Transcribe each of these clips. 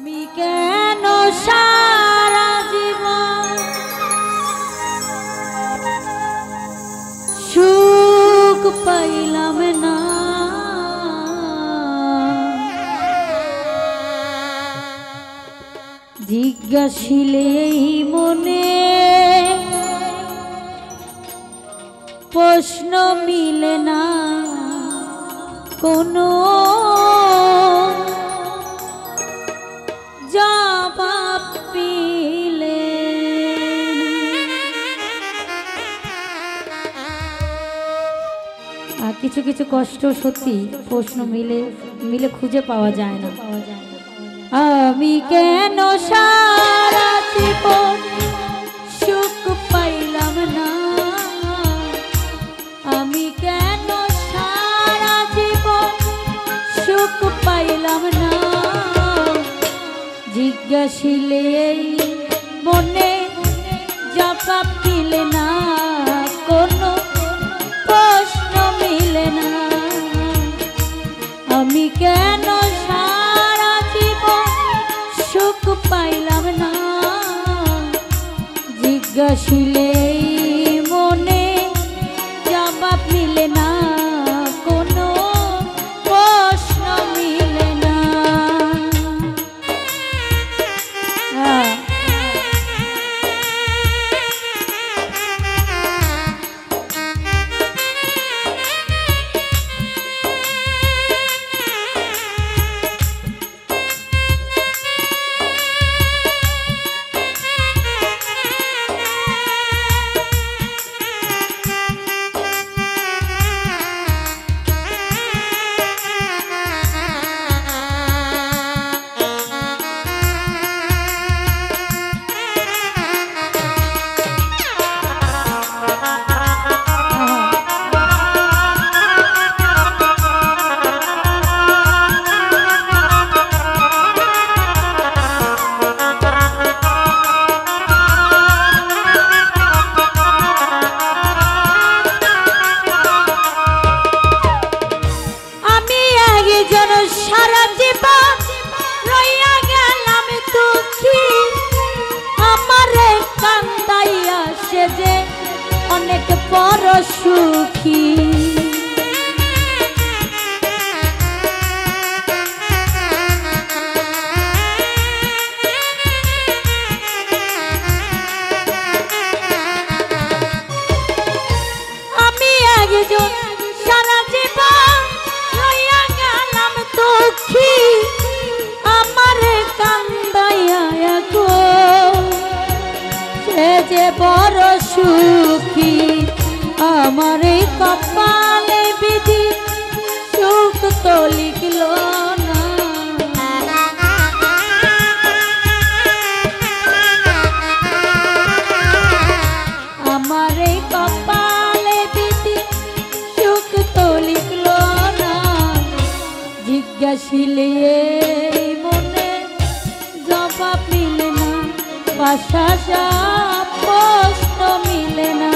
আমি কেন সারা জীবন সুখ পাইলাম না, জিজ্ঞাসিলেই মনে প্রশ্ন মিলে না কোনো জবাব পেলে। কিছু কিছু কষ্ট সত্যি প্রশ্ন মিলে খুঁজে পাওয়া যায় না। আমি কেন সারা জীবন সুখ পাইলাম না, আমি কেন সারা জীবন সুখ পাইলাম না, জিজ্ঞাসিলেই মনে জবাব দিলে না কোনো প্রশ্ন মিলে না। আমি কেন সারা জীবন সুখ পাইলাম না, জিজ্ঞাসিলেই মনে জবাব মিলে না কোনো প্রশ্ন মিলে না। সারা জীবন রইয়া গেলাম দুঃখী, আমারে কান্দাইয়া সে যে অনেক বড় সুখী। আমি একজন সারা জীবন রইয়া গেলাম দুঃখী, আমারে কান্দাইয়া গো সে যে বড় সুখী। আমারে কপালে বিধি সুখ তো লিখল না, আমারে কপালে বিধি সুখ তো লিখল না, জিজ্ঞাসিলে মনে জবাব মিলে না, ভাষা প্রশ্ন মিলে না।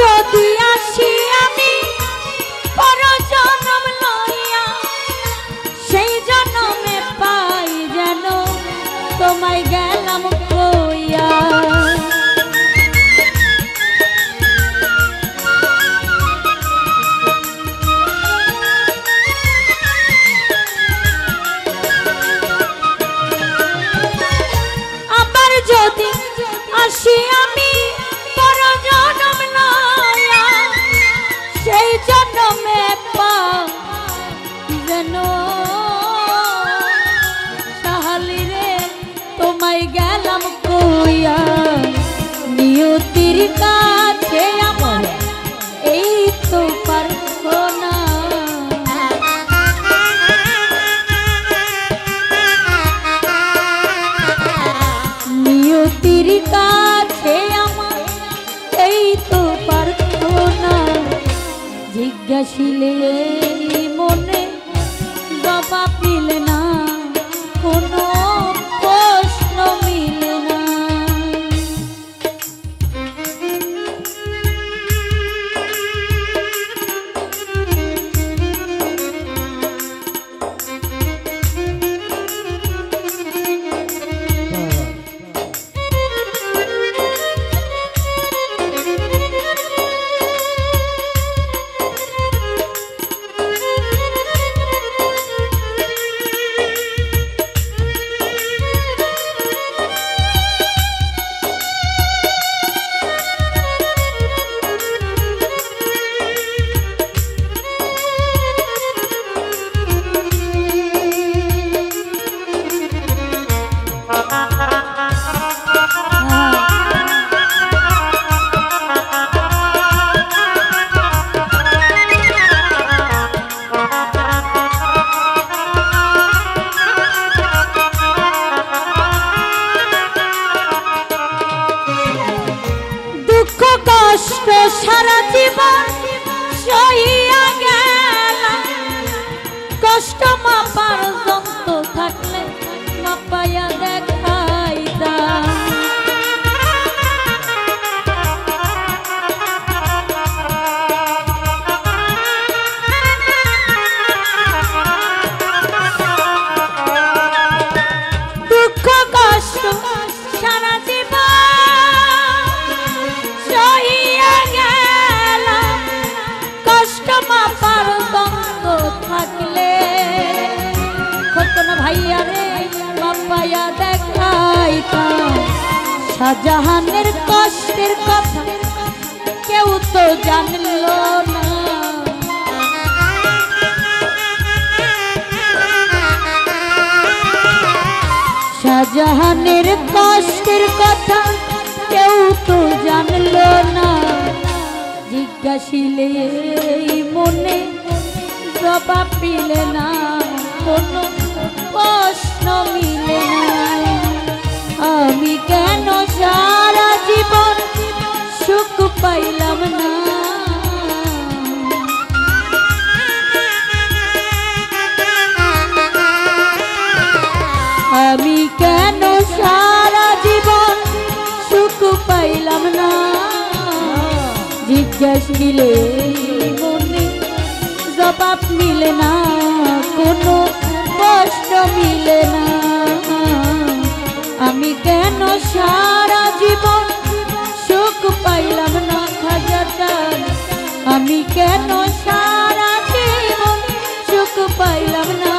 যদি আসি আমি পরজন্ম লইয়া, সেই জন্মে পাই যেন তোমায় গেলাম কইয়া। আবার যদি আসি আমি পরজন্ম লইয়া, সেই জন্মে পাই যেন কাছে আমার এই তো প্রার্থনা নিয়তির কাছে আমার এই তো প্রার্থনা জিজ্ঞাসিলে মনে জবাব মিলে না কোনো প্রশ্ন মিলে না সারা জীবন সহিয়া গেলাম কষ্ট মাপার যন্ত্র থাকলে মাপাইয়া দেখাইতাম দুঃখ কষ্ট সারা জীবন ভাইয়া রে বাবায়া দেখাইতাম শাহজাহানের কষ্টের কথা কেউ তো জানলো না শাহজাহানের কষ্টের কথা কেউ তো জানলো না জিজ্ঞাসিলে মনে জবাব পেলে না কোনো প্রশ্ন মিলে না আমি কেন সারা জীবন সুখ পাইলাম না আমি কেন সারা জীবন সুখ পাইলাম না জিজ্ঞাসিলে মনে জবাব মিলে না কোনো কষ্ট মিলে না আমি কেন সারা জীবন সুখ পাইলাম না খাজাটা আমি কেন সারা জীবন সুখ পাইলাম না